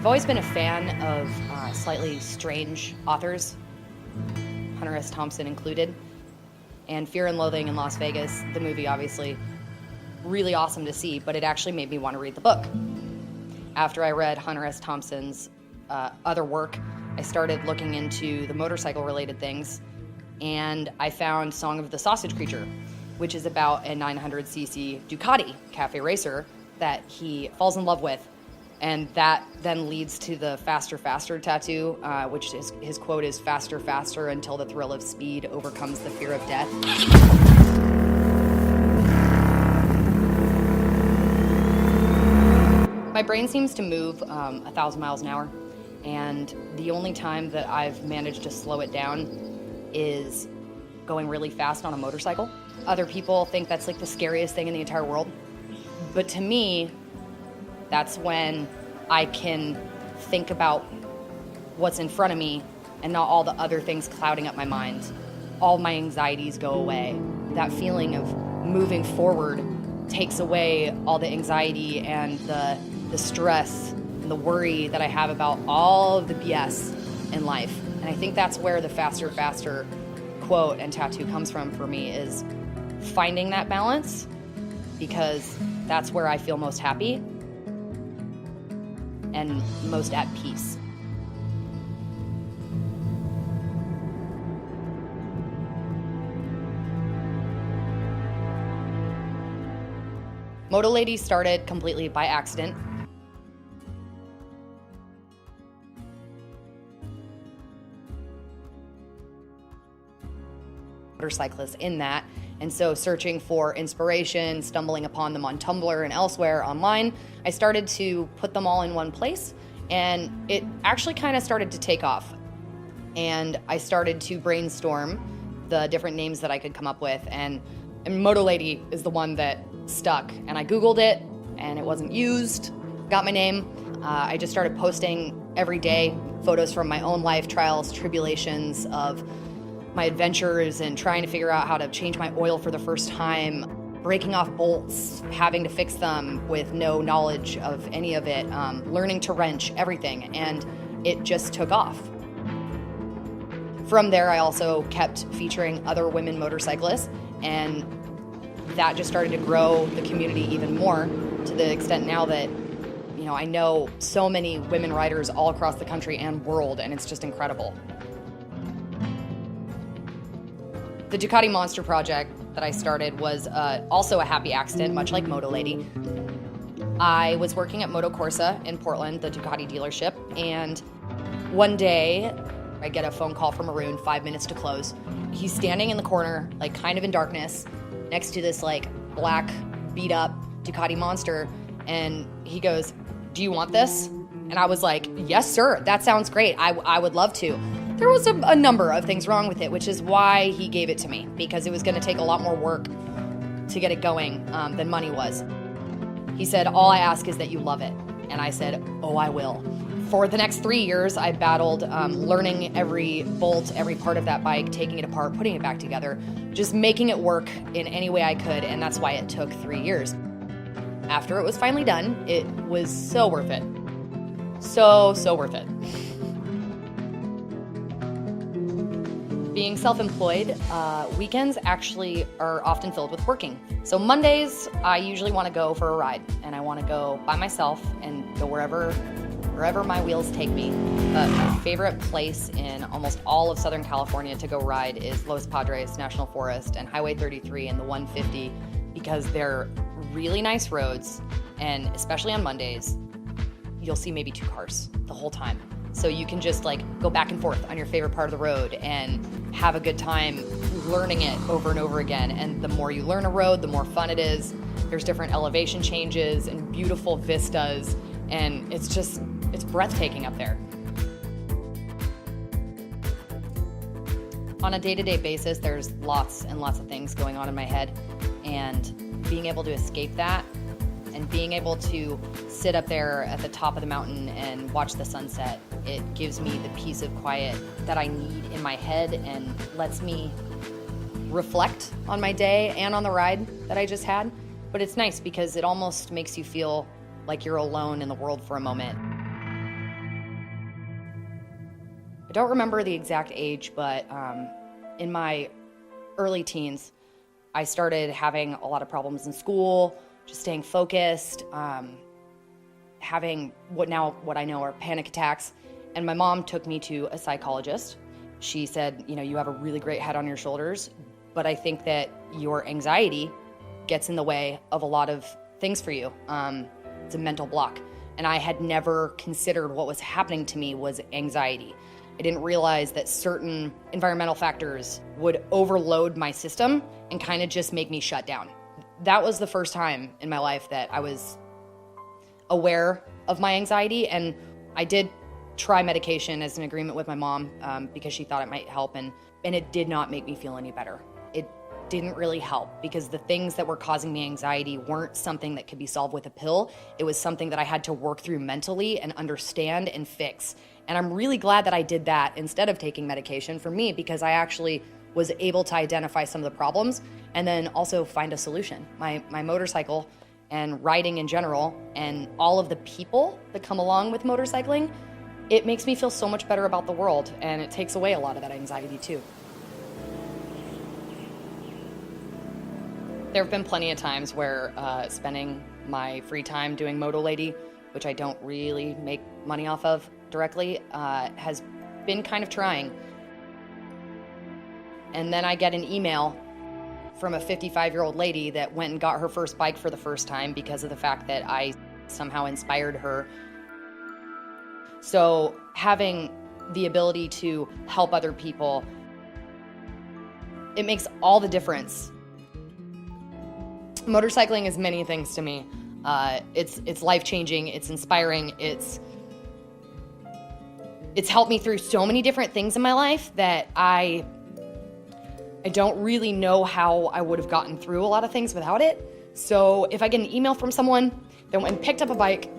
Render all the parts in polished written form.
I've always been a fan of slightly strange authors, Hunter S. Thompson included, and Fear and Loathing in Las Vegas, the movie obviously, really awesome to see, but it actually made me want to read the book. After I read Hunter S. Thompson's other work, I started looking into the motorcycle-related things, and I found Song of the Sausage Creature, which is about a 900cc Ducati cafe racer that he falls in love with. And that then leads to the Faster, Faster tattoo, which is, his quote is, "Faster, faster until the thrill of speed overcomes the fear of death." My brain seems to move 1,000 miles an hour, and the only time that I've managed to slow it down is going really fast on a motorcycle. Other people think that's like the scariest thing in the entire world, but to me, that's when I can think about what's in front of me and not all the other things clouding up my mind. All my anxieties go away. That feeling of moving forward takes away all the anxiety and the stress and the worry that I have about all of the BS in life. And I think that's where the Faster, Faster quote and tattoo comes from for me, is finding that balance, because that's where I feel most happy and most at peace. MOTOLADY started completely by accident. Motorcyclists in that, and so searching for inspiration, stumbling upon them on Tumblr and elsewhere online, I started to put them all in one place, and it actually kind of started to take off. And I started to brainstorm the different names that I could come up with, and MOTOLADY is the one that stuck. And I Googled it, and it wasn't used. Got my name. I just started posting every day photos from my own life, trials, tribulations of my adventures, and trying to figure out how to change my oil for the first time, breaking off bolts, having to fix them with no knowledge of any of it, learning to wrench, everything, and it just took off. From there, I also kept featuring other women motorcyclists, and that just started to grow the community even more, to the extent now that, you know, I know so many women riders all across the country and world, and it's just incredible. The Ducati Monster project that I started was also a happy accident, much like MOTOLADY. I was working at Moto Corsa in Portland, the Ducati dealership, and one day I get a phone call from Arun, 5 minutes to close. He's standing in the corner, like kind of in darkness, next to this like black beat up Ducati Monster, and he goes, "Do you want this?" And I was like, "Yes, sir, that sounds great. I would love to." There was a number of things wrong with it, which is why he gave it to me, because it was going to take a lot more work to get it going than money was. He said, "All I ask is that you love it." And I said, "Oh, I will." For the next 3 years, I battled learning every bolt, every part of that bike, taking it apart, putting it back together, just making it work in any way I could, and that's why it took 3 years. After it was finally done, it was so worth it. So worth it. Being self-employed, weekends actually are often filled with working. So Mondays, I usually want to go for a ride, and I want to go by myself and go wherever my wheels take me. But my favorite place in almost all of Southern California to go ride is Los Padres National Forest and Highway 33 and the 150, because they're really nice roads, and especially on Mondays, you'll see maybe 2 cars the whole time. So you can just like go back and forth on your favorite part of the road and have a good time learning it over and over again. And the more you learn a road, the more fun it is. There's different elevation changes and beautiful vistas, and it's breathtaking up there. On a day-to-day basis, there's lots and lots of things going on in my head, and being able to escape that and being able to sit up there at the top of the mountain and watch the sunset, it gives me the peace of quiet that I need in my head and lets me reflect on my day and on the ride that I just had. But it's nice because it almost makes you feel like you're alone in the world for a moment. don't remember the exact age, but in my early teens, I started having a lot of problems in school, just staying focused, having what I know are panic attacks. And my mom took me to a psychologist. She said, you have a really great head on your shoulders, but I think that your anxiety gets in the way of a lot of things for you. It's a mental block. And I had never considered what was happening to me was anxiety. I didn't realize that certain environmental factors would overload my system and kind of just make me shut down. That was the first time in my life that I was aware of my anxiety, and I did try medication as an agreement with my mom because she thought it might help, and it did not make me feel any better. It didn't really help because the things that were causing me anxiety weren't something that could be solved with a pill. It was something that I had to work through mentally and understand and fix. And I'm really glad that I did that instead of taking medication for me, because I actually was able to identify some of the problems and then also find a solution. My motorcycle and riding in general and all of the people that come along with motorcycling, it makes me feel so much better about the world, and it takes away a lot of that anxiety too. There have been plenty of times where spending my free time doing MOTOLADY, which I don't really make money off of directly, has been kind of trying. And then I get an email from a 55-year-old lady that went and got her first bike for the first time because of the fact that I somehow inspired her. So having the ability to help other people, it makes all the difference. Motorcycling is many things to me. It's life-changing, it's inspiring, it's helped me through so many different things in my life that I don't really know how I would have gotten through a lot of things without it. So if I get an email from someone that went and picked up a bike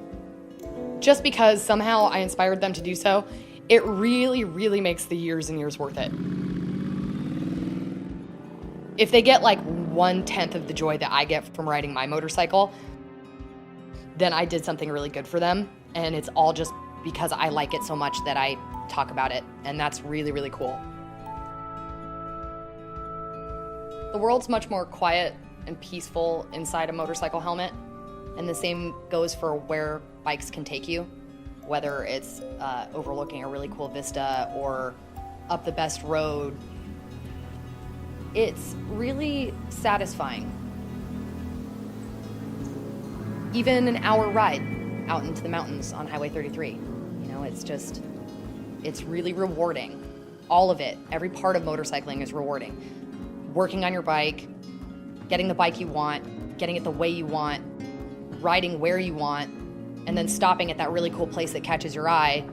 just because somehow I inspired them to do so, it really, really makes the years and years worth it. If they get like 1/10 of the joy that I get from riding my motorcycle, then I did something really good for them. And it's all just because I like it so much that I talk about it. And that's really, really cool. The world's much more quiet and peaceful inside a motorcycle helmet. And the same goes for where bikes can take you, whether it's overlooking a really cool vista or up the best road. It's really satisfying. Even an hour ride out into the mountains on Highway 33. It's really rewarding. All of it, every part of motorcycling is rewarding. Working on your bike, getting the bike you want, getting it the way you want, riding where you want, and then stopping at that really cool place that catches your eye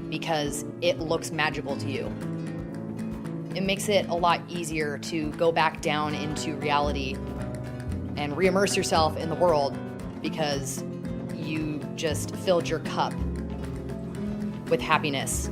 because it looks magical to you. It makes it a lot easier to go back down into reality and re-immerse yourself in the world because you just filled your cup with happiness